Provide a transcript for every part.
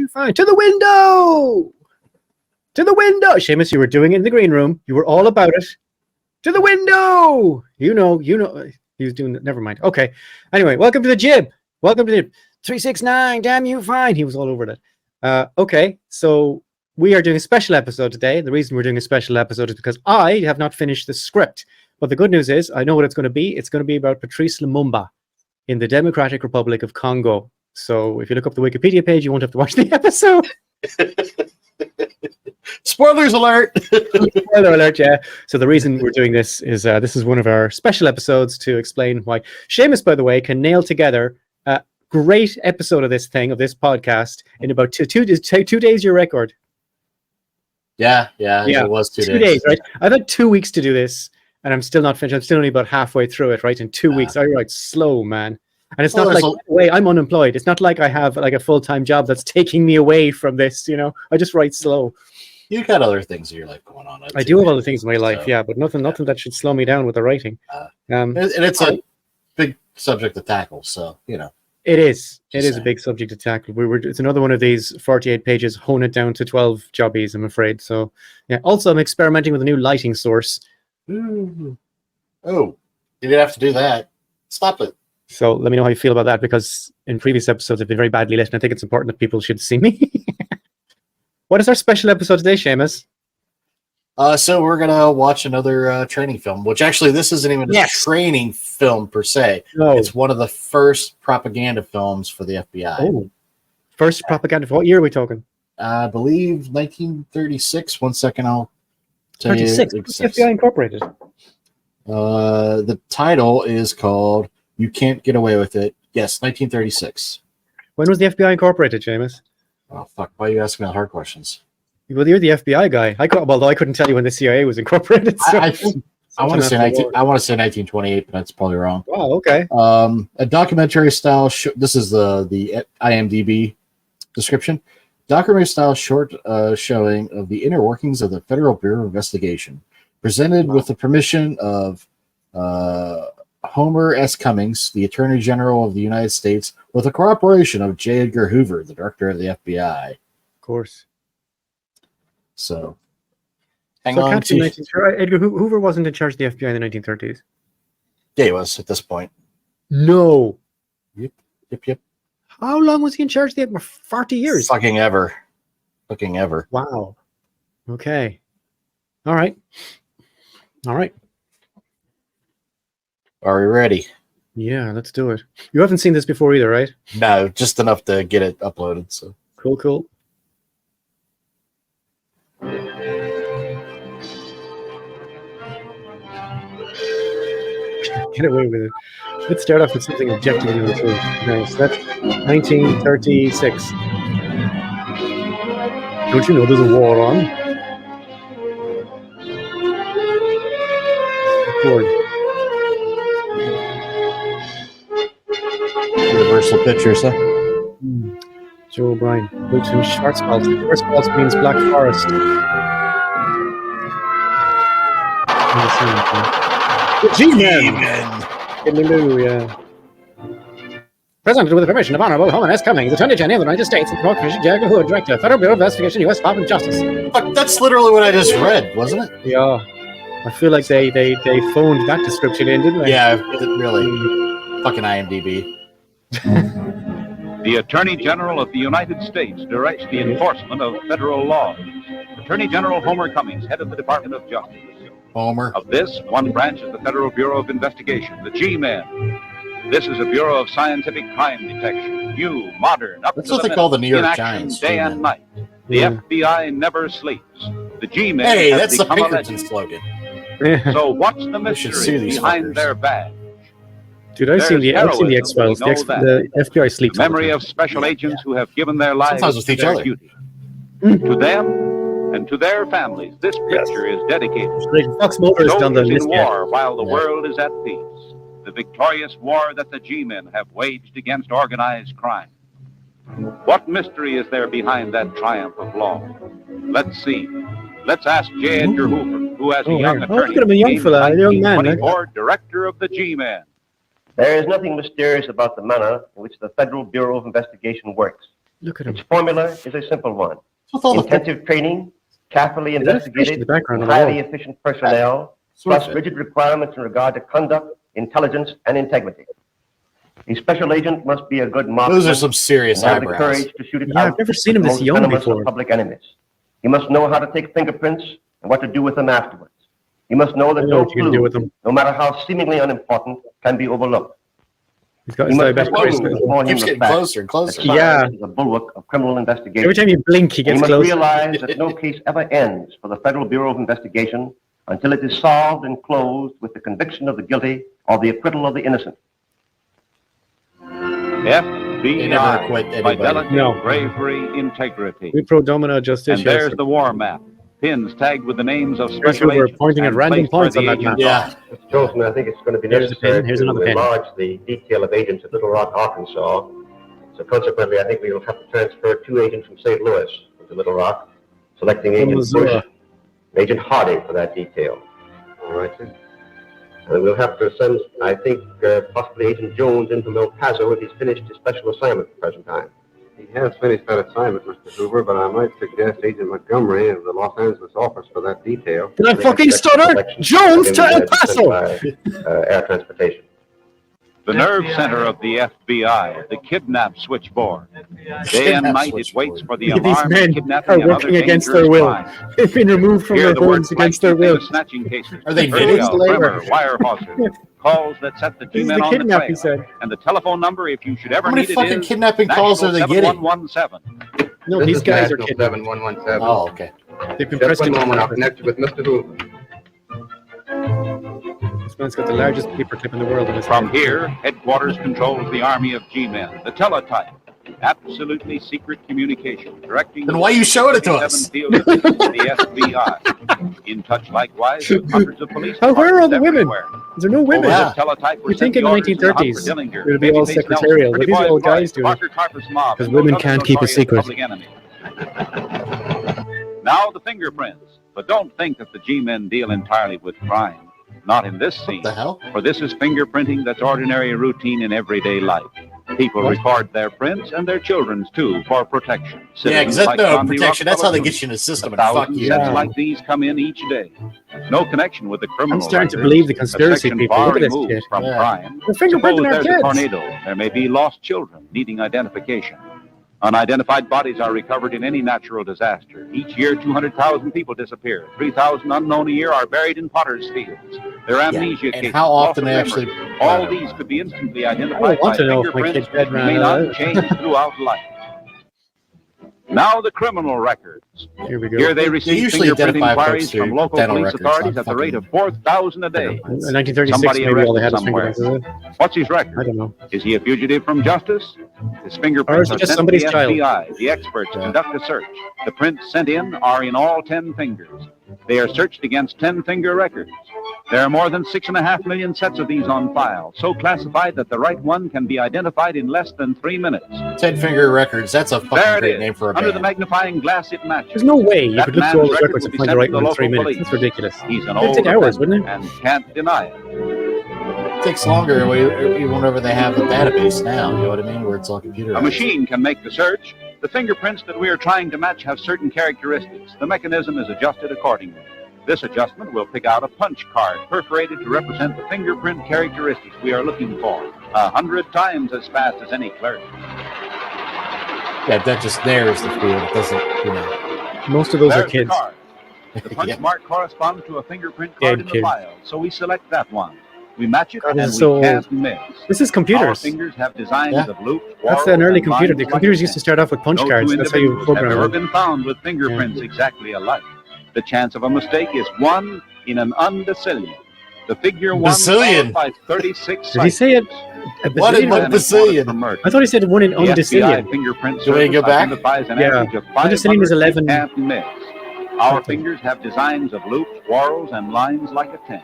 you find? To the window! To the window! Seamus, you were doing it in the green room. You were all about it. To the window! You know. He was doing it. Never mind. Okay. Anyway, welcome to the JIB. Welcome to the 369. Damn you, fine. He was all over that. Okay, so we are doing a special episode today. The reason we're doing a special episode is because I have not finished the script. But the good news is I know what it's going to be. It's going to be about Patrice Lumumba in the Democratic Republic of Congo. So if you look up the Wikipedia page, you won't have to watch the episode. Spoilers alert! Spoiler alert, yeah. So the reason we're doing this is one of our special episodes to explain why Seamus, by the way, can nail together a great episode of this podcast in about two days. Your record. Yeah. It was 2 days. Right? I've had 2 weeks to do this, and I'm still not finished. I'm still only about halfway through it. Right, in 2 weeks, I write slow, man. And it's not like, by the way, I'm unemployed. It's not like I have like a full-time job that's taking me away from this. I just write slow. You got other things in your life going on. I do have other things in my life, yeah, but nothing that should slow me down with the writing. And it's a big subject to tackle, so it is. It is a big subject to tackle. It's another one of these 48 pages, hone it down to 12 jobbies, I'm afraid. So yeah. Also, I'm experimenting with a new lighting source. Ooh. Oh, you didn't have to do that. Stop it. So let me know how you feel about that, because in previous episodes I've been very badly lit, and I think it's important that people should see me. What is our special episode today, Seamus? So we're gonna watch another training film, which actually this isn't even a training film per se. No. It's one of the first propaganda films for the FBI. Oh, first propaganda. What year are we talking? I believe 1936. 1 second, I'll tell 36. you. FBI Incorporated. The title is called "You Can't Get Away with It." Yes, 1936. When was the FBI Incorporated, Seamus? Oh fuck! Why are you asking me hard questions? Well, you're the FBI guy. Although I couldn't tell you when the CIA was incorporated. So I want to say 1928, but that's probably wrong. Wow. Okay. A documentary style. This is the IMDb description. Documentary style short showing of the inner workings of the Federal Bureau of Investigation, presented with the permission of Homer S. Cummings, the Attorney General of the United States, with the cooperation of J. Edgar Hoover, the Director of the FBI. Of course. So, Edgar Hoover wasn't in charge of the FBI in the 1930s. Yeah, he was at this point. No. Yep. How long was he in charge of the FBI? 40 years. Fucking ever. Wow. Okay. All right. Are we ready? Yeah, let's do it. You haven't seen this before either, right? No, just enough to get it uploaded. So cool. Get away with it. Let's start off with something objectively true. Nice. That's 1936. Don't you know there's a war on? Ford. Universal Pictures, huh? Joe O'Brien. Lives in Schwarzwald. Schwarzwald means Black Forest. The G-Men. Yeah. Presented with the permission of Honorable Homer S. Cummings, Attorney General of the United States, and Corporation J. Edgar Hoover, Director, Federal Bureau of Investigation, U.S. Department of Justice. Fuck, that's literally what I just read, wasn't it? Yeah. I feel like they phoned that description in, didn't they? Yeah, really. Fucking IMDb. The Attorney General of the United States directs the enforcement of federal laws. Attorney General Homer Cummings, head of the Department of Justice. Homer. Of this, one branch is the Federal Bureau of Investigation, the G-Men. This is a Bureau of Scientific Crime Detection. New, modern, up That's to what the they call the New York in action Giants. Day and night. The FBI never sleeps. The G-Men Hey, have that's the become a Pinkerton legend. slogan. So what's the sue mystery these behind fuckers. their badge? Dude, I've seen the X-Files. We know that. The FBI sleeps. The memory of special agents who have given their lives Sometimes with to each their other. duty. To them and to their families, this picture is dedicated. Fox Mulder's done the Soldiers in list. war while the world is at peace. The victorious war that the G-Men have waged against organized crime. What mystery is there behind that triumph of law? Let's see. Let's ask J. Edgar Hoover, who as a young attorney look at him, a young fella, a young man. 1924 director of the G-Men. There is nothing mysterious about the manner in which the Federal Bureau of Investigation works. Look at him. Its formula is a simple one. With all the Intensive training, carefully Is that a fish in investigated, the background on the highly wall? efficient personnel, plus rigid requirements in regard to conduct, intelligence, and integrity. A special agent must be a good marksman. Those are some serious and have the eyebrows. courage to shoot it Yeah, out I've never seen him with this the most young venomous before. of public enemies. He must know how to take fingerprints and what to do with them afterwards. He must know I that know no what you're gonna do clue, with them. no matter how seemingly unimportant, can be overlooked. He's got He his must diabetic prove bracelet. before him Keeps the getting fact closer and that closer. science Yeah. is a bulwark of criminal investigation. Every time you blink, he And he gets must closer. realize that no case ever ends for the Federal Bureau of Investigation until it is solved and closed with the conviction of the guilty or the acquittal of the innocent. FBI, never acquit anybody. fidelity, No. bravery, integrity. We pro domino justice. And there's the war map. Pins tagged with the names of special Hoover agents pointing at and random placed where points the on that agents map. are. Mr. Jolson, I think it's going to be Here's a pin, here's another pin. enlarge the detail of agents at Little Rock, Arkansas. So consequently, I think we will have to transfer 2 agents from St. Louis to Little Rock, selecting From Agent Missouri. Bush and Agent Harding for that detail. All right, sir. And we'll have to send, I think, possibly Agent Jones in from El Paso if he's finished his special assignment at the present time. He has finished that assignment, Mr. Hoover, but I might suggest Agent Montgomery of the Los Angeles office for that detail. Did I fucking stutter? Jones to El Paso! Air transportation. The nerve center of the FBI, the kidnap switchboard. Day and night it waits for the These alarm men of kidnapping are and other working against their dangerous will. crimes. They've been removed from Here their the word homes against their flight, will. snatching cases. Are they Early videos? Primer, wire hawsers, calls that set the This is G-men the on the kidnap, trail. he said. And the telephone number, if you should ever How many need it, fucking is kidnapping calls are they National getting? 7117. No, This these is guys are National kidding. 7117. Oh, okay. They've been Just pressed one into moment, I'll office. connect you with Mr. Hoover. This man's got the largest paperclip in the world in his From hand. here, headquarters controls the army of G-men, the teletype. Absolutely secret communication, directing Then why you showing it to 27 us? field of vision to the FBI. In touch likewise with hundreds of police Oh, where are all the departments women? everywhere. Is there no women? yeah. Teletype were You think sent in the orders to hunt for 1930s Dillinger, it would be all Babyface secretarial, Nelson, but these are Pretty all Boy guys Clark, doing it. Parker Carper's mob, 'Cause and women those can't other keep a notorious secret. public enemies. Now the fingerprints. But don't think that the G-men deal entirely with crime. Not in this scene. What the hell? For this is fingerprinting that's ordinary routine in everyday life. People What? record their prints and their children's too for protection. Yeah, because Citizens that's like no John D. protection. That's how they Rockefeller get you in the system and Jr. fuck Thousands you. sets Yeah. like these come in each day. No connection with the criminal. I'm starting to records. believe the A conspiracy section people. far Look at this removed shit. from Yeah. crime. They're fingerprinting Suppose our there's a kids. tornado. There may be lost children needing identification. Unidentified bodies are recovered in any natural disaster. Each year, 200,000 people disappear. 3,000 unknown a year are buried in potter's fields. Their amnesia And cases, how loss often of they memory. actually... All these could be instantly I identified don't want by to know if my fingerprints kid's dead, which remain man. unchanged throughout life. Now the criminal records. Here we go. Here they They receive usually fingerprint identify inquiries folks through from local dental police records, authorities not at the rate of fucking- 4,000 a day. In 1936, Somebody maybe all they had was arrested fingerprints, is it? What's his I record? don't know. Is he a fugitive from justice? His Or fingerprints is he are just sent to somebody's the child? FBI. The experts Yeah. conduct a search. The prints sent in are in all 10 fingers. They are searched against 10-finger records. There are more than 6.5 million sets of these on file, so classified that the right one can be identified in less than 3 minutes. 10-finger records. That's a There fucking it great is. name for a Under the band. magnifying glass it matches. There's no way you That could look through all man's those record records will and be find the sent right to the one in 3 local minutes. police. That's ridiculous. He's an It'd old take hours, offender wouldn't it? and can't deny it. It takes longer even whenever they have a database now. You know what I mean? Where it's all computerized. A machine can make the search. The fingerprints that we are trying to match have certain characteristics. The mechanism is adjusted accordingly. This adjustment will pick out a punch card perforated to represent the fingerprint characteristics we are looking for. 100 times as fast as any clerk. Yeah, that just narrows the field. It doesn't, you know. Most of those are There's the kids. card. The punch Yeah. mark corresponds to a fingerprint Dead card in the kid. file, so we select that one. We match it God, and this we is so can't miss. This is Our computers. fingers have designs Yeah. of loops, That's whorls, an early and computer. lines The like computers a used to pen. start off with punch No cards. two That's how you individuals have program ever them. been found with fingerprints exactly alike. The chance of a mistake is 1 in an undecillion. The figure 1 Bazillion. followed by 36 Did he say it? A What bazillion? What And it's bazillion? wanted for murder. I thought he said one in The FBI undecillion. fingerprint Do we service go back? identifies an Yeah. average of Undecillion is 500 11. can't miss. Our fingers have designs of loops, whorls, and lines like a tent.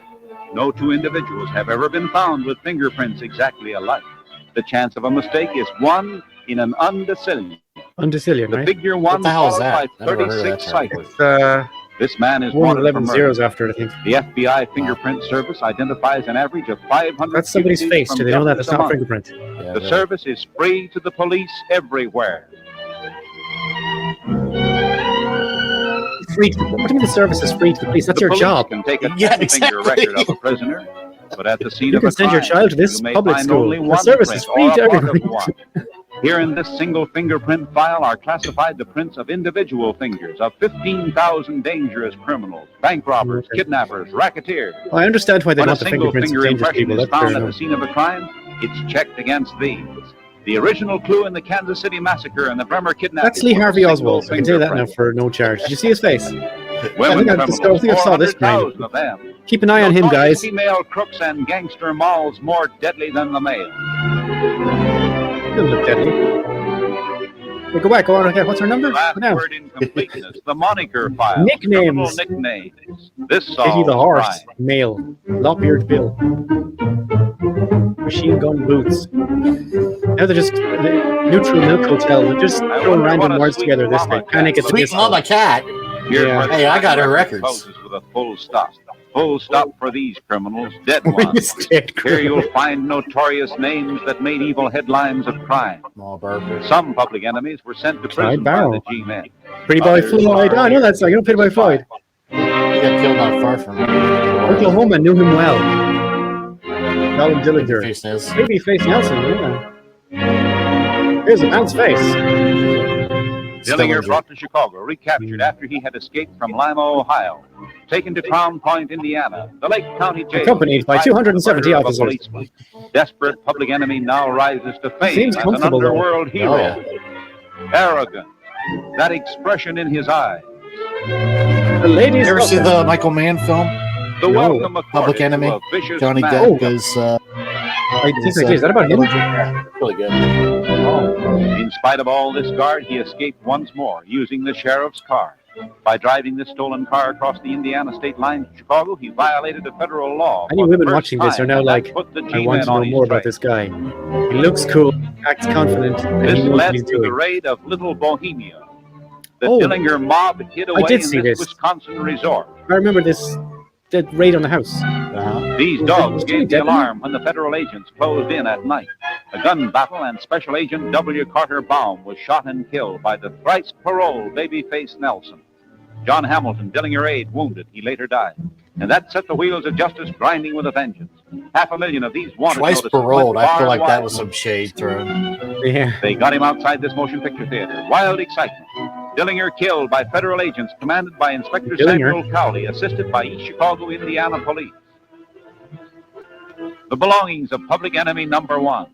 No two individuals have ever been found with fingerprints exactly alike. The chance of a mistake is 1 in an undecillion. Undecillion, The right? figure 1 the hell is followed that? by I've never heard of 36 that term. cycles. It's This man is 1 wanted for 11 murder. zeros after it, I think. The FBI fingerprint service identifies an average of 500 That's somebody's fugitives face. from Do they know that? justice That's not a a month. fingerprint. Yeah, The right. service is free to the police everywhere. free. What do you mean the service is free to the police? That's The your police job. can take a Yeah, 10-finger exactly. record of a prisoner, but at the scene You of can a send your crime, child to this you may public find school. only The one service print is free or to a part of everybody. one. Here in this single fingerprint file are classified the prints of individual fingers of 15,000 dangerous criminals, bank robbers, Okay. kidnappers, racketeers. Well, I understand why they When a want the single fingerprints of finger dangerous impression people. is That's fair found at the enough. scene of a crime, it's checked against these. The original clue in the Kansas City massacre and the Bremer kidnapping. That's Lee was a Harvey single Oswald. I can tell you that now fingerprint. for no charge. Did you see his face? Women I think I saw this crime. 400,000 of them. Keep an eye on him, Notorious guys. Female crooks and gangster mauls more deadly than the male. Doesn't look deadly. Hey, go back. Go on. Okay. What's her number? Last Go down. word in completeness, the moniker file. Nicknames. Criminal nicknames. This Iggy solves the horse. crime. Male. Lop-eared Bill. Machine gun boots. Now they're just neutral milk hotel. They're just throwing wonder random what a words sweet together this mama way. cat Panic at the looks Sweet disco. Mama Cat. Here's Yeah. where the Hey, I got her crime records. closes with a full stop. Full stop for these criminals, dead ones. Dead Here you'll criminal. find notorious names that made evil headlines of crime. Small burger. Some public enemies were sent to prison by Barrow. the G-men. Pretty Boy Floyd. Oh, I know that song. You know Pretty Boy Floyd. He got killed not far from me. Oklahoma knew him well. Nolan Dillinger. Face is. Babyface Nelson. Yeah. Here's a man's face. Dillinger brought to Chicago, recaptured after he had escaped from Lima, Ohio, taken to Crown Point, Indiana, the Lake County Jail. Accompanied by 270 murder of a officers. policeman. Desperate public enemy now rises to fame Seems as an comfortable, though. underworld hero. Oh, yeah. Arrogant, that expression in his eyes. The ladies. You ever see the Michael Mann film? The No. welcome accorded Public to Enemy? a vicious Johnny man. Depp is I think I did. Is that about him? really good. In spite of all this guard, he escaped once more using the sheriff's car. By driving this stolen car across the Indiana state line to Chicago, he violated a federal law. Any for the women first watching this are time, now and that like, put the I G-men want to know on his more about trail. this guy. He looks cool, acts confident, and This he knows what led he's to the doing. raid of Little Bohemia. The Oh. Dillinger mob hid away did in see this this. Wisconsin resort. I remember this the raid on the house. Uh-huh. These Was dogs it gave the Johnny Depp? alarm when the federal agents closed in at night. A gun battle and Special Agent W. Carter Baum was shot and killed by the thrice paroled Babyface Nelson. John Hamilton, Dillinger aide, wounded. He later died. And that set the wheels of justice grinding with a vengeance. 500,000 of these wanted Twice notices paroled. went I feel far like and that wide. was some shade thrown. Yeah. They got him outside this motion picture theater. Wild excitement. Dillinger killed by federal agents commanded by Inspector Dillinger? Samuel Cowley, assisted by East Chicago, Indiana police. The belongings of public enemy number one.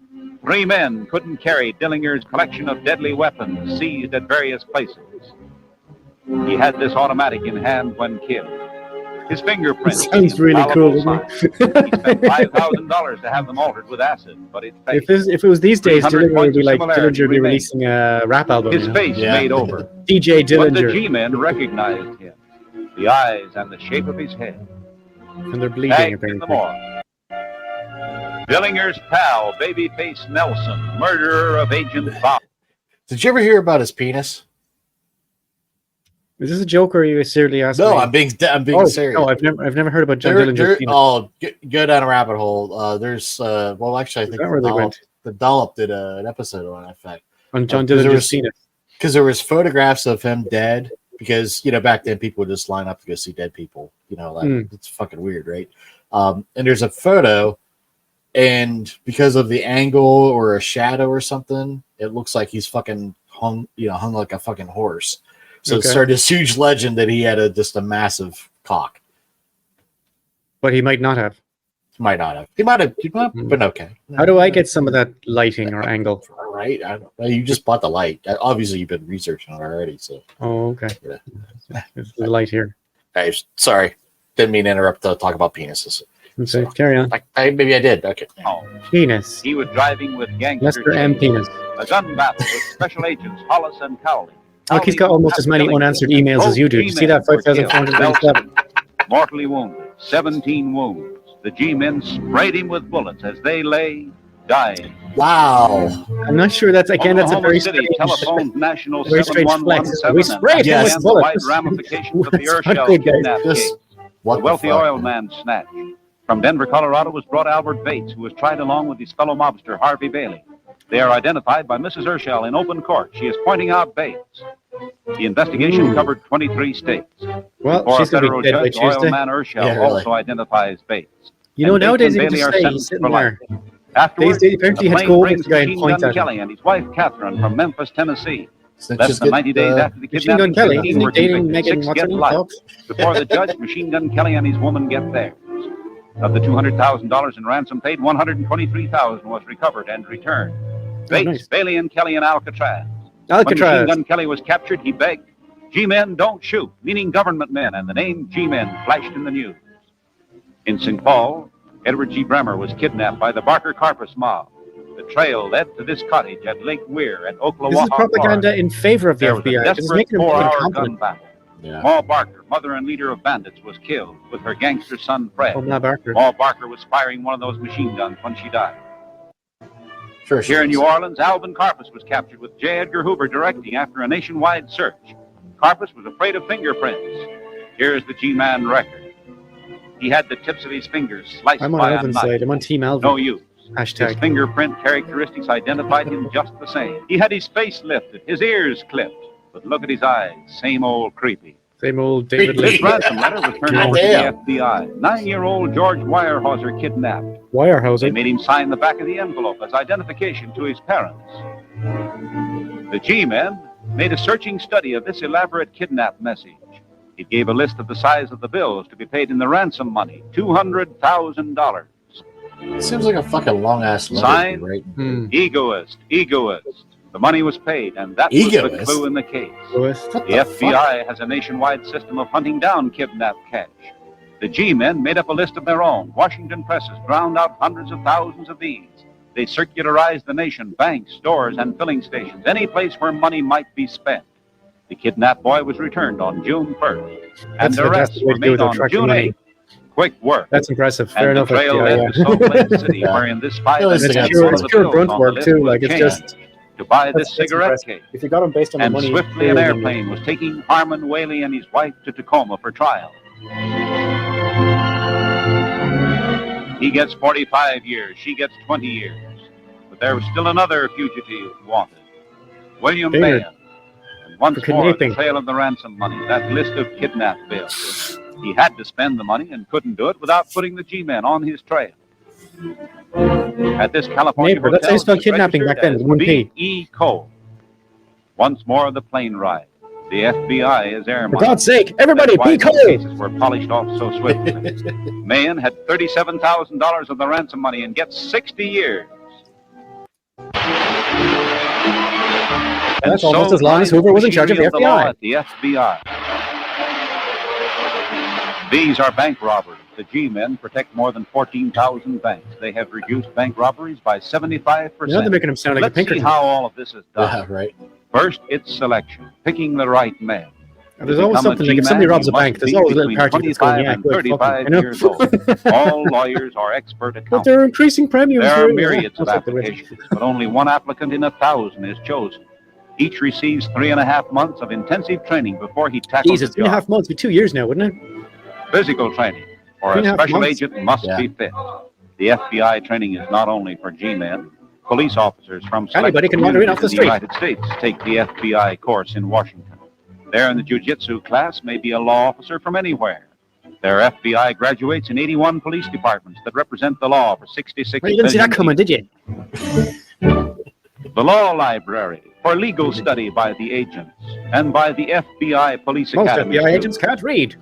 3 men couldn't carry Dillinger's collection of deadly weapons seized at various places. He had this automatic in hand when killed. His fingerprints. Sounds really cool, infallible doesn't sign. it? He spent $5,000 to have them altered with acid, but it failed. If it was these days, 300 Dillinger would be points of like similarity Dillinger would be remain. releasing a rap album. His you know? face Yeah. made over. DJ But the Dillinger, G-men recognized him. The eyes and the shape of his head. and they're bleeding Tagged in the apparently. morgue. Dillinger's pal, Babyface Nelson, murderer of Agent Bob. Did you ever hear about his penis? Is this a joke or are you seriously asking? No, me? I'm being serious. No, I've never heard about John There- Dillinger's penis. oh, go down a rabbit hole. There's well, actually, I Is think that where they went? the Dollop did an episode on that fact On John because there Dillinger's was- penis. because there was photographs of him dead. Because back then people would just line up to go see dead people. It's fucking weird, right? And there's a photo, and because of the angle or a shadow or something, it looks like he's fucking hung like a fucking horse. So it Okay. started this huge legend that he had just a massive cock. But he might not have. Might not have. He might have been okay. How do I get some of that lighting or angle? Right? I don't know. You just bought the light. Obviously, you've been researching it already. So, Oh, okay. Yeah. There's the light here. hey, sorry, didn't mean to interrupt to talk about penises. Okay, carry on. Maybe I did. Okay. Oh, Penis. he was driving with gangster Mr. M. Chase. Penis. A gun battle with special agents Hollis and Cowley. Look, he's got almost as many unanswered emails as you do. Did you see that? 5,497. Mortally wounded, 17 wounds. The G-men sprayed him with bullets as they lay dying. Wow. I'm not sure that's a Oklahoma very City strange. telephoned National very strange flex. 7117 We sprayed him with and the bullets. wide ramifications of the That's not Urshel good, guys. kidnap Just case. what The wealthy fuck? oil man snatched. From Denver, Colorado was brought Albert Bates, who was tried along with his fellow mobster Harvey Bailey. They are identified by Mrs. Urshel in open court. She is pointing out Bates. The investigation Ooh. covered 23 states. Well, Before a she's going to federal be dead by judge, Tuesday. Oilman Urschel Yeah, really. also identifies Bates. You know, And Bates nowadays and you can Bailey just are say he's sentenced sitting for life. there. Afterwards, They apparently the had to plane go over brings to the guy and Machine point Gun at him. Kelly and his wife Catherine from Memphis, Tennessee. Snitches Less than 90 days after the Machine Gun kidnapping, Kelly, 15 isn't he were dating convicted. Megan? 6 What's her get name? life. Fox? Before the judge, Machine Gun Kelly and his woman get theirs. Of the $200,000 in ransom paid, $123,000 was recovered and returned. Bates, nice. Bailey, and Kelly in Alcatraz. When Alcatraz. Machine Gun Kelly was captured, he begged, "G-men don't shoot," meaning government men, and the name G-men flashed in the news. In St. Paul, Edward G. Bremer was kidnapped by the Barker Karpus mob. The trail led to this cottage at Lake Weir at Oklawaha, This is propaganda Florida. in favor of the There was a FBI. This is desperate making them fucking 4-hour gun competent. battle. Yeah. Maul Barker, mother and leader of bandits, was killed with her gangster son Fred. Oh, Matt Barker. Maul Barker was firing one of those machine guns when she died. Sure. Here in New Orleans, Alvin Karpus was captured with J. Edgar Hoover directing after a nationwide search. Karpus was afraid of fingerprints. Here's the G-Man record. He had the tips of his fingers sliced I'm on by a Alvin's knife. side. I'm on Team Alvin. No use. His Hashtag. fingerprint characteristics identified him just the same. He had his face lifted, his ears clipped, but look at his eyes, same old creepy. Same old David This Lee. ransom letter was turned over to the FBI. 9-year-old George Weyerhaeuser kidnapped. They Weyerhaeuser. made him sign the back of the envelope as identification to his parents. The G-men made a searching study of this elaborate kidnap message. He gave a list of the size of the bills to be paid in the ransom money, $200,000. Seems like a fucking long ass letter, Sign. right? Egoist, egoist. The money was paid, and that was the Egoist? clue in the case. Lewis. What The FBI has a nationwide system of hunting down kidnapped cash. The G-men made up a list of their own. Washington presses ground out hundreds of thousands of these. They circularized the nation, banks, stores, and filling stations, any place where money might be spent. The kidnapped boy was returned on June 1st, and That's a arrests fantastic way were to do it, made though, on tracking June money. 8th. Quick work. That's impressive. Fair And the enough. trail FBI, led to Salt Lake City, Yeah. where in this 5 At least minutes, they got It's pure, some it's of the pure bills grunt on the work list too. was Like it's changed just to buy this that's cigarette impressive. case. If you got him based on the And money, swiftly an airplane was taking Harmon Whaley and his wife to Tacoma for trial. He gets 45 years, she gets 20 years. But there was still another fugitive wanted, William Baird. Baird. And once For more, the kidnapping. trail of the ransom money, that list of kidnap bills. He had to spend the money and couldn't do it without putting the G-men on his trail. At this California Neighbor, that's how hotel, you spell he was kidnapping back then, registered with one as P. B.E. Cole. Once more, the plane ride. The FBI is air For money. God's sake, everybody, That's why be these cool. cases were polished off so swiftly. Mahan had $37,000 of the ransom money and gets 60 years. That's almost as long as Hoover was in charge of the machinery law FBI. at the FBI. These are bank robberies. The G-men protect more than 14,000 banks. They have reduced bank robberies by 75%. Now they're making him sound like a Let's see Pinkerton. how all of this is done. Yeah, right. First, it's selection, picking the right man. There's always something like if somebody robs a bank, there's always a little party that's going, yeah, good, fuck it. I know. years old. All lawyers are expert But accountants. they're increasing premiums. There are for- myriads of That's like the way- applications, but only one applicant in 1,000 is chosen. Each receives 3.5 months of intensive training before he tackles Jesus, the job. 3.5 months, be 2 years now, wouldn't it? Physical training, or a 3.5 special months? agent must Yeah. be fit. The FBI training is not only for G-men. Police officers from select Anybody can wander in off the communities in street. the United States take the FBI course in Washington. There in the jiu-jitsu class may be a law officer from anywhere. There are FBI graduates in 81 police departments that represent the law for 66 Well, you didn't see that coming, billion did you? The law library for legal study by the agents and by the FBI Police Most Academy. FBI students. agents can't read.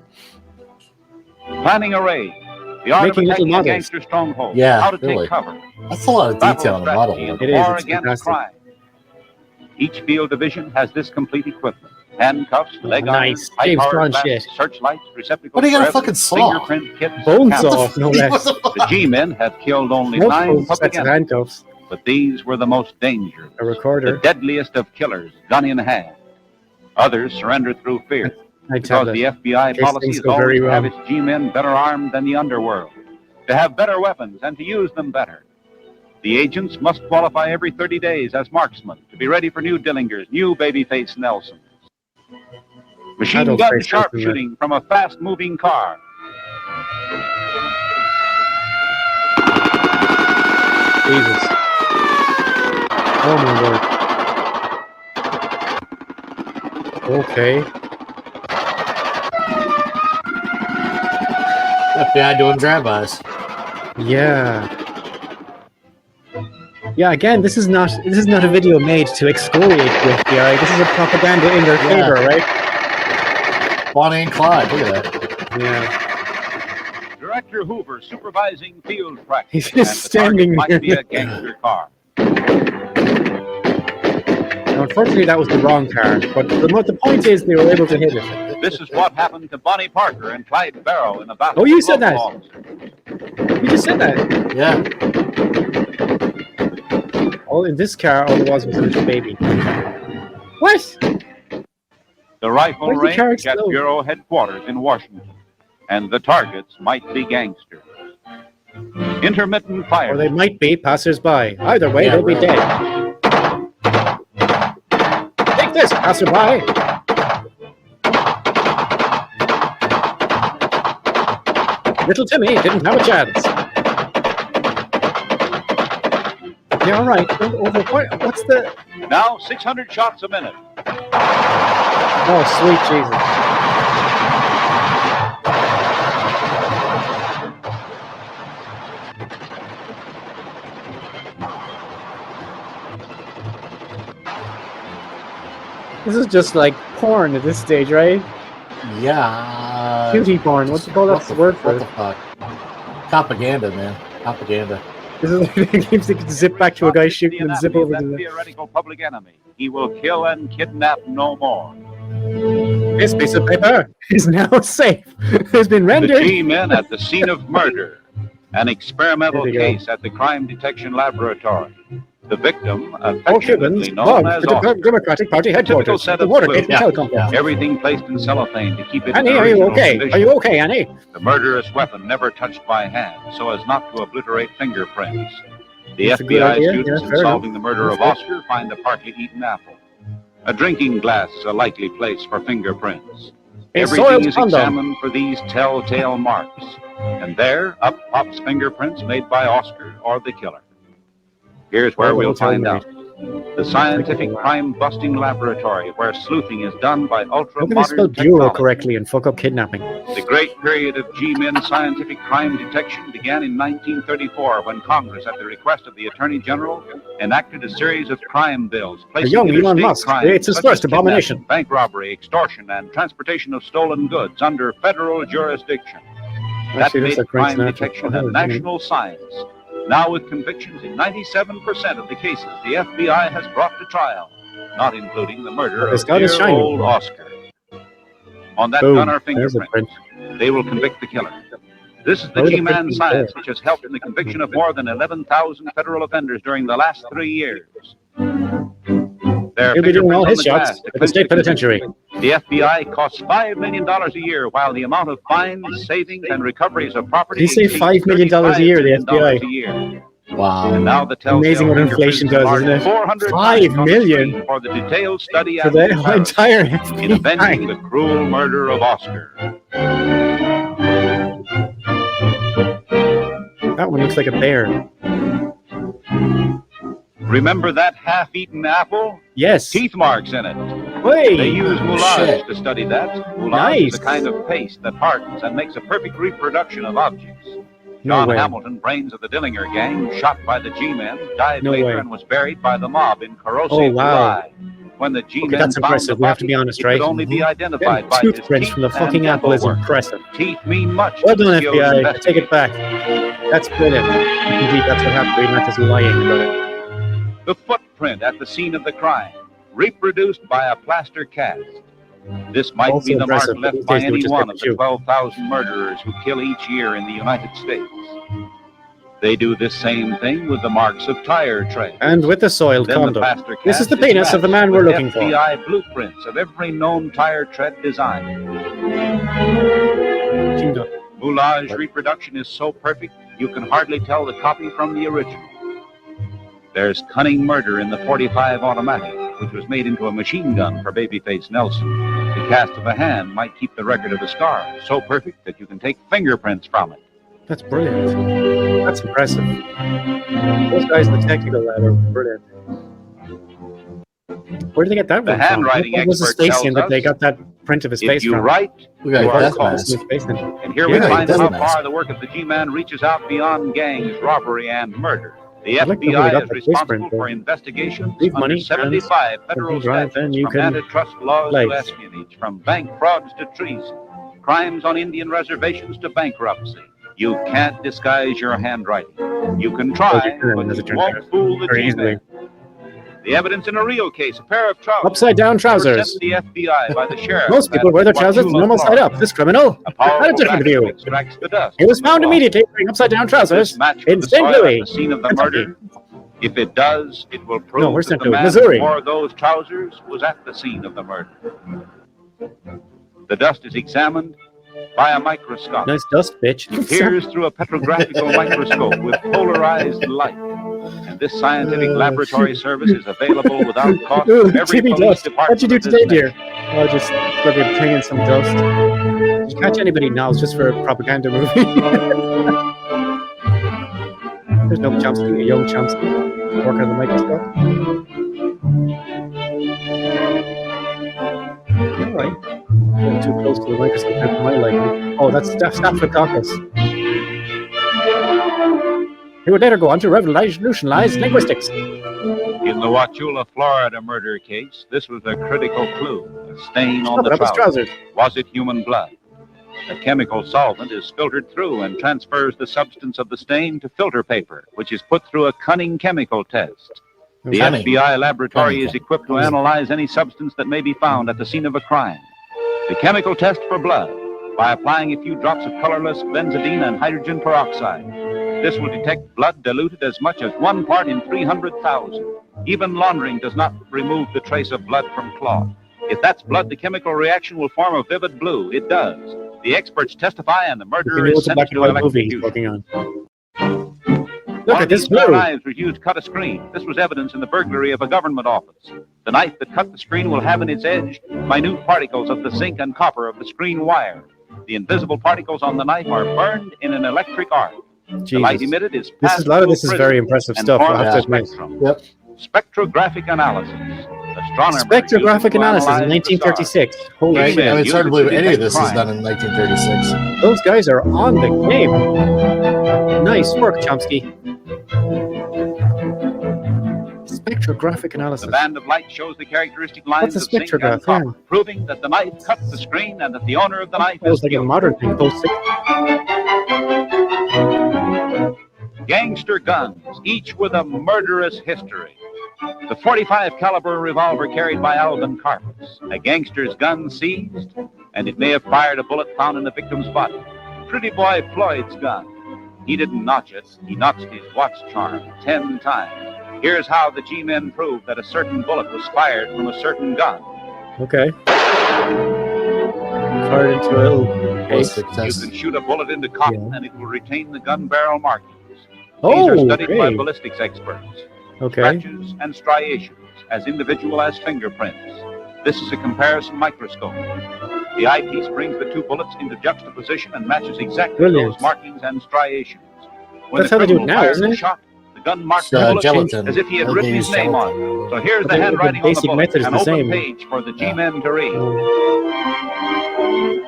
Planning a raid. The art Making of little attacking a models. gangster stronghold. Yeah, How to really. take cover. That's a lot of detail in a model. Strategy in It the is, war it's against fantastic. crime. Each field division has this complete equipment. Handcuffs, leg Nice. irons, James high-powered Bond vests, shit. searchlights, receptacles What do you got a for fucking evidence, saw? fingerprint kits, Bone cameras. saw, no less. The G-men have killed only 9 Multiple puppy sets of gunners, handcuffs. but these were the most dangerous. A The recorder. deadliest of killers, gun in hand. Others surrendered through fear. My Because tablet. the FBI In case policy things is go always very to have wrong. its G-men better armed than the underworld, to have better weapons and to use them better. The agents must qualify every 30 days as marksmen to be ready for new Dillingers, new babyface Nelsons. Machine Adult gun face Nelson, sharpshooting from a fast-moving car. Jesus. Oh my word. Okay. FBI doing drive-bys. Yeah. Yeah, again, this is not a video made to excoriate the FBI. This is a propaganda in their favor, right? Bonnie and Clyde, look at that. Yeah. Director Hoover supervising field practice. He's just and the standing target might be there. a gangster car. Now, unfortunately, that was the wrong car, but the point is they were able to hit it. This is what happened to Bonnie Parker and Clyde Barrow in a battle. Oh, you with said that. local officers. You just said that. Yeah. All in this car, all it was a little baby. What? The rifle Where's the car range at explode? Bureau headquarters in Washington, and the targets might be gangsters. Intermittent fire. Or they might be passers-by. Either way, Yeah, they'll be really. dead. Take this, passerby! Little Timmy didn't have a chance. Yeah, all right. What's the... Now 600 shots a minute. Oh, sweet Jesus. This is just like porn at this stage, right? Yeah. Cutie porn. What do you call that word for What the it? fuck? Propaganda, man. Propaganda. This is like they can zip back to a guy The shooting and zip anatomy over of to that the... theoretical public enemy. He will kill and kidnap no more. This piece of paper is now safe. Has been The rendered. G-men at the scene of murder. An experimental There we go. case at the crime detection laboratory. The victim, All Cubans affectionately known belong as to the Oscar. Democratic Party headquarters, set the of Watergate clues. Hotel complex. Everything placed in cellophane to keep it Annie, in are you original okay? condition. Are you okay, Annie? The murderous weapon never touched by hand, so as not to obliterate fingerprints. The That's a good FBI idea. students Yeah, in fair solving the murder of That's Oscar find a partly eaten apple. A drinking glass is a likely place for fingerprints. A Everything soiled is condom. examined for these telltale marks. And there, up pops fingerprints made by Oscar or the killer. Here's where Well, we'll we'll tell find him out. The scientific crime-busting laboratory where sleuthing is done by How can they spell ultra-modern bureau technology. correctly and fuck up kidnapping? The great period of G-men scientific crime detection began in 1934 when Congress, at the request of the Attorney General, enacted a series of crime bills placing young Elon interstate Musk crimes creates his such first as kidnapping, abomination. bank robbery, extortion, and transportation of stolen goods under federal jurisdiction. That Actually, looks made like Frank crime Sinatra. detection Oh, a hell, national science. Now, with convictions in 97% of the cases, the FBI has brought to trial, not including the murder This of gun is dear shining. old Oscar. On that Boom. gun are There's a fingerprints. print. They will convict the killer. This is the Where are the G-Man prints science, there? which has helped in the conviction of more than 11,000 federal offenders during the last 3 years. Their He'll be doing all fingerprints his on the glass shots to at the clinch state penitentiary. The FBI costs $5 million a year, while the amount of fines, savings, and recoveries of property Did he say exceeds $5 million a year, the $35 million FBI? a year. Wow. And now the telltale Amazing what fingerprints inflation does, enlarged isn't it? 400 5 times on the million screen for the detailed study For and the comparison entire in avenging FBI. the cruel murder of Oscar. That one looks like a bear. Remember that half-eaten apple? Yes. Teeth marks in it. They Wait. use moulage Shit. to study that. Moulage Nice. is a kind of paste that hardens and makes a perfect reproduction of objects. No John way. Hamilton, brains of the Dillinger gang, shot by the G-men, died No later way. and was buried by the mob in corrosive Oh, wow. July. When the G-men Okay, that's found impressive. the We have to body, be honest, it right? could only be identified Getting by his tooth prints teeth from the and fucking dental apple is work. impressive. Teeth mean much Well to done, skilled FBI. I take investigators. it back. That's brilliant. Indeed, that's what happened. We're not just lying about it. The footprint at the scene of the crime, reproduced by a plaster cast. This might Also be the mark impressive, but left these by days they would any just one get of the the 12,000 murderers who kill each year in the United States. They do this same thing with the marks of tire treads. And with the soiled Then the condom. plaster This is cast the penis of the man matched we're with looking for. FBI blueprints of every known tire tread design. Kingdom. Moulage reproduction is so perfect, you can hardly tell the copy from the original. There's cunning murder in the .45 automatic, which was made into a machine gun for Babyface Nelson. The cast of a hand might keep the record of a scar, so perfect that you can take fingerprints from it. That's brilliant. That's impressive. Those guys in the technical lab are brilliant. Where did they get that The one handwriting from? What was the expert station tells that they us got that print of his if face you from? write, We got you a are death called. mask. His face then. And here we Yeah, find it how does. far the work of the G-Man reaches out beyond gangs, robbery, and murder. The I'd like to know where they FBI got is that face responsible print, for though. investigations Leave under money 75 and federal drive, then statutes, you from can antitrust laws life. to espionage, from bank frauds to treason, crimes on Indian reservations to bankruptcy. You can't disguise your handwriting. You can try, Well, but as it you turns won't out, fool the very G-Man. The evidence in a real case, a pair of trousers. Upside down were trousers. sent to the FBI by the sheriff. Most people at wear their trousers Wauchula, normal side Florida. up. This criminal A had a powerful different vacuum view. extracts the dust. He was from the found cloth. immediately wearing upside down Does this trousers match in with the St. soil Louis, at the scene of the Kentucky. murder? If it does, it will prove No, where's that St. the Louis? man Missouri. who wore those trousers was at the scene of the murder. The dust is examined by a microscope. Nice dust, bitch. It peers through a petrographical microscope with polarized light. And this scientific laboratory service is available without cost Ooh, to every Jimmy police Dust. What'd you department do of this today, dear? nation. Oh, just fucking bringing some dust. Did you catch anybody now? It's just for a propaganda movie. There's no Chomsky, a young Chomsky, working on the microscope. All right. Getting too close to the microscope for my liking. Oh, that's Staphylococcus. He would later go on to revolutionize linguistics. In the Wauchula, Florida murder case, this was a critical clue. A stain on Stop the it up his trousers. trousers. Was it human blood? A chemical solvent is filtered through and transfers the substance of the stain to filter paper, which is put through a cunning chemical test. The Cunning. FBI laboratory Cunning. is equipped to analyze any substance that may be found at the scene of a crime. The chemical test for blood, by applying a few drops of colorless benzidine and hydrogen peroxide. This will detect blood diluted as much as 1 part in 300,000. Even laundering does not remove the trace of blood from cloth. If that's blood, the chemical reaction will form a vivid blue. It does. The experts testify, and the You murderer know is it's a black sentenced and to white movie he's electrocution. working on. Look One at of this these metal blue. knives was used to cut a screen. This was evidence in the burglary of a government office. The knife that cut the screen will have in its edge minute particles of the zinc and copper of the screen wire. The invisible particles on the knife are burned in an electric arc. The light Jesus. emitted is A passed lot of through this is prism very impressive and stuff, I forms have to a admit. spectrum. Yep. Spectrographic analysis. Astronomers Spectrographic use it to analysis in analyze the stars. 1936. Holy Right? shit. I mean, it's hard to believe any of this is Crime. done in 1936. Those guys are on the game. Nice work, Chomsky. Spectrographic The analysis. band of light shows the characteristic lines What's a of zinc and spectrograph? copper, Yeah. proving that the knife cut the screen and that the owner of the knife That is was like a guilty. modern thing. Post Gangster guns, each with a murderous history. The .45 caliber revolver carried by Alvin Carpus, a gangster's gun seized, and it may have fired a bullet found in the victim's body. Pretty boy Floyd's gun. He didn't notch it. He notched his watch charm 10 times. Here's how the G-men proved that a certain bullet was fired from a certain gun. Okay. Fired into a little case. Ballistic You test. can shoot a bullet into cotton and it will retain the gun barrel markings. These Oh, are studied by okay. ballistics experts. Okay. Scratches and striations, as individual as fingerprints. This is a comparison microscope. The eyepiece brings the two bullets into juxtaposition and matches exactly Brilliant. those markings and striations. When That's the how they do it criminal now, fired isn't the it? shot, the gun marked It's, the bullet gelatin. as if he had I think written they his use name on gelatin. it. So here's But the the handwriting on the basic bullet, method is an the open same. page for the G-men to read.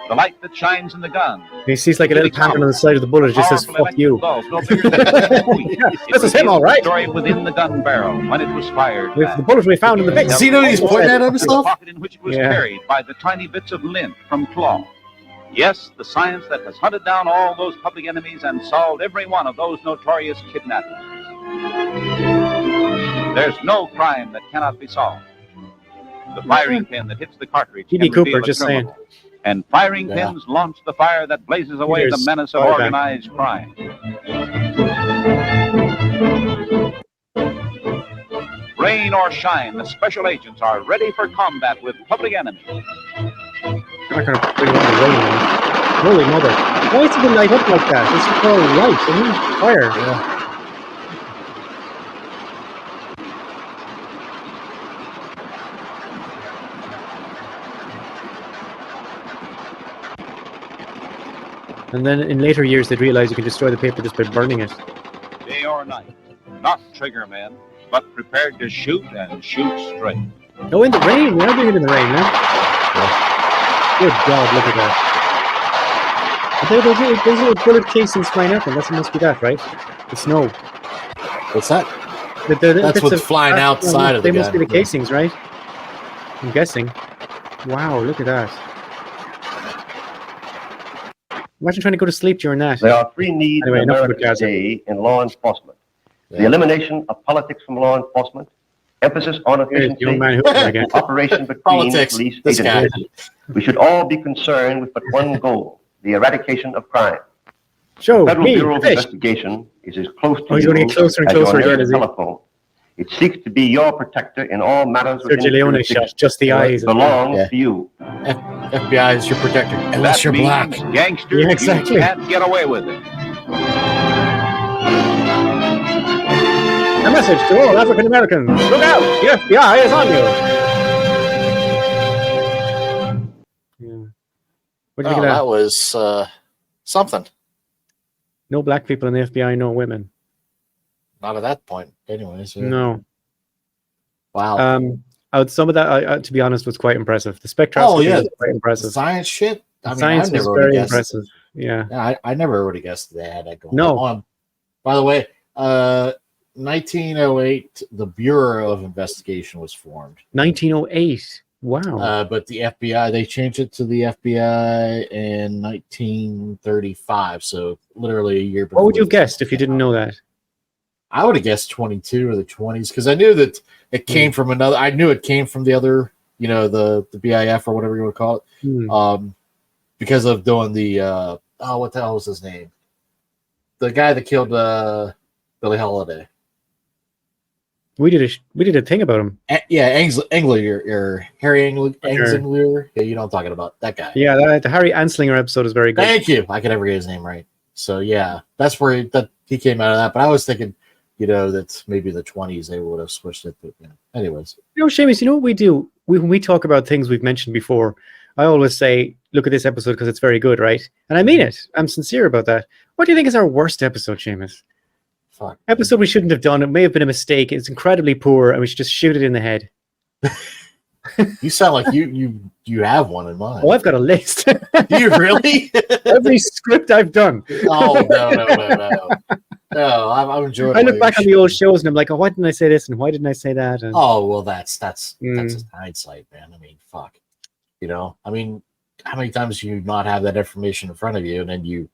The light that shines in the gun. He sees like a little pattern on the side of the bullet. It just says, Powerful fuck you. electric bulb, no bigger than a tweet. Yeah, It this is him, reveals all right. The story within the gun barrel when it was fired. With the bullet we found in the base. Does he know he's pointing at himself? The pocket in which it was Yeah. carried by the tiny bits of lint from cloth. Yes, the science that has hunted down all those public enemies and solved every one of those notorious kidnappings. There's no crime that cannot be solved. The firing pin that hits the cartridge T.B. can Cooper, reveal a just criminal. And firing Yeah. pins launch the fire that blazes away Here's the menace of fire back. organized crime. Rain or shine, the special agents are ready for combat with public enemies. You're not going to bring it on the rain, man. Holy mother. Why is it going to light up like that? It's all light. It needs fire. Yeah. And then in later years, they'd realize you can destroy the paper just by burning it. Day or night, not trigger men, but prepared to shoot and shoot straight. Oh, in the rain. We're doing it in the rain now. Good God, look at that. Those little bullet casings flying up, and that must be that, right? The snow. What's that? The That's bits what's of flying glass, outside of the They must be gun. the casings, right? I'm guessing. Wow, look at that. Imagine trying to go to sleep during that. There are three needs Anyway, in enough about America Gaza. today in law enforcement. The Yeah. elimination of politics from law enforcement, emphasis on Here's the efficiency, young man who again. cooperation between Politics. police This guy. agencies. We should all be concerned with but one goal, the eradication of crime. Show Federal me Bureau of fish. Investigation is as close to Oh, he's you going to get closer and as closer your again, nearest is he? telephone. It seeks to be your protector in all matters within Sergio its Leone jurisdiction. shot just the eyes. It belongs Yeah. to you. FBI is your protector, unless That you're means, black. gangsters, Yeah, exactly. you can't get away with it. A message to all African Americans. Look out! The FBI is on you. Yeah. What do you think Oh, of that? that was something. No black people in the FBI, no women. Not at that point, anyways. No. Wow. Some of that, to be honest, was quite impressive. The spectroscopy yeah. was quite impressive. Science shit. I mean, Science I was never would have very guessed. impressive. Yeah. Yeah, I never would have guessed they had that going No. on. By the way, 1908, the Bureau of Investigation was formed. 1908. Wow. But the FBI, they changed it to the FBI in 1935. So literally a year before. What would you have this guessed if you didn't know that? I would have guessed 22 or the 20s because I knew that it came from another. I knew it came from the other, the BIF or whatever you want to call it. Because of doing the what the hell was his name? The guy that killed Billie Holiday. We did a thing about him. Engler, or Harry Engler. Yeah, you know what I'm talking about. That guy. Yeah, the Harry Anslinger episode is very good. Thank you. I could never get his name right. So yeah, that's where he came out of that. But I was thinking, that maybe in the 20s they would have switched it. But anyways. Seamus, you know what we do? When we talk about things we've mentioned before, I always say, look at this episode because it's very good, right? And I mean it. I'm sincere about that. What do you think is our worst episode, Seamus? Fuck. Episode we shouldn't have done. It may have been a mistake. It's incredibly poor, and we should just shoot it in the head. You sound like you have one in mind. Oh, I've got a list. Do you really? Every script I've done. Oh no! No, I'm enjoying. I look back on the old shows and I'm like, oh, why didn't I say this and why didn't I say that? And, oh well, that's just hindsight, man. I mean, fuck. I mean, how many times do you not have that information in front of you, and then you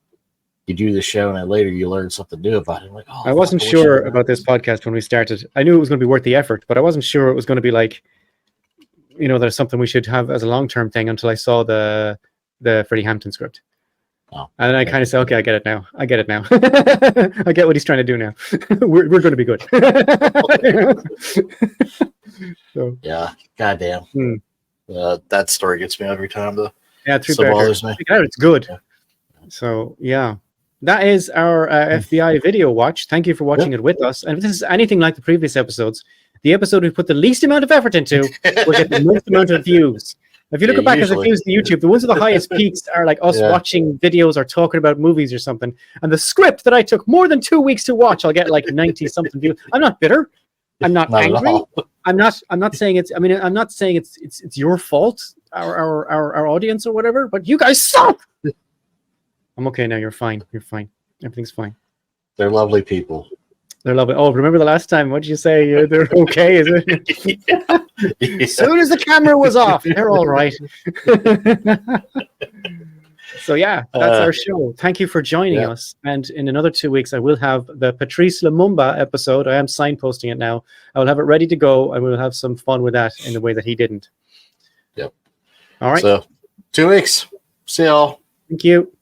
do the show, and then later you learn something new about it? Like, I wasn't sure about this podcast when we started. I knew it was going to be worth the effort, but I wasn't sure it was going to be like, there's something we should have as a long-term thing until I saw the Freddie Hampton script. Oh, and then I kind of said, okay, I get it now. I get what he's trying to do now. we're going to be good. So, yeah, goddamn. That story gets me every time, though. Yeah, Three So Bears. bothers me. It's good. Yeah. So, yeah. That is our FBI video watch. Thank you for watching it with us. And if this is anything like the previous episodes, the episode we put the least amount of effort into will get the most amount of views. If you look back at the views to YouTube, the ones with the highest peaks are like us watching videos or talking about movies or something. And the script that I took more than 2 weeks to watch, I'll get like 90 something views. I'm not bitter. I'm not angry. I'm not saying it's. I mean, I'm not saying it's your fault, our audience or whatever. But you guys suck. I'm okay now. You're fine. You're fine. Everything's fine. They're lovely people. They're lovely. Oh, remember the last time? What did you say? They're okay, is it? As soon as the camera was off, they're all right. So yeah, that's our show. Thank you for joining us. And in another 2 weeks, I will have the Patrice Lumumba episode. I am signposting it now. I will have it ready to go, and we'll have some fun with that in the way that he didn't. Yep. All right. So 2 weeks. See y'all. Thank you.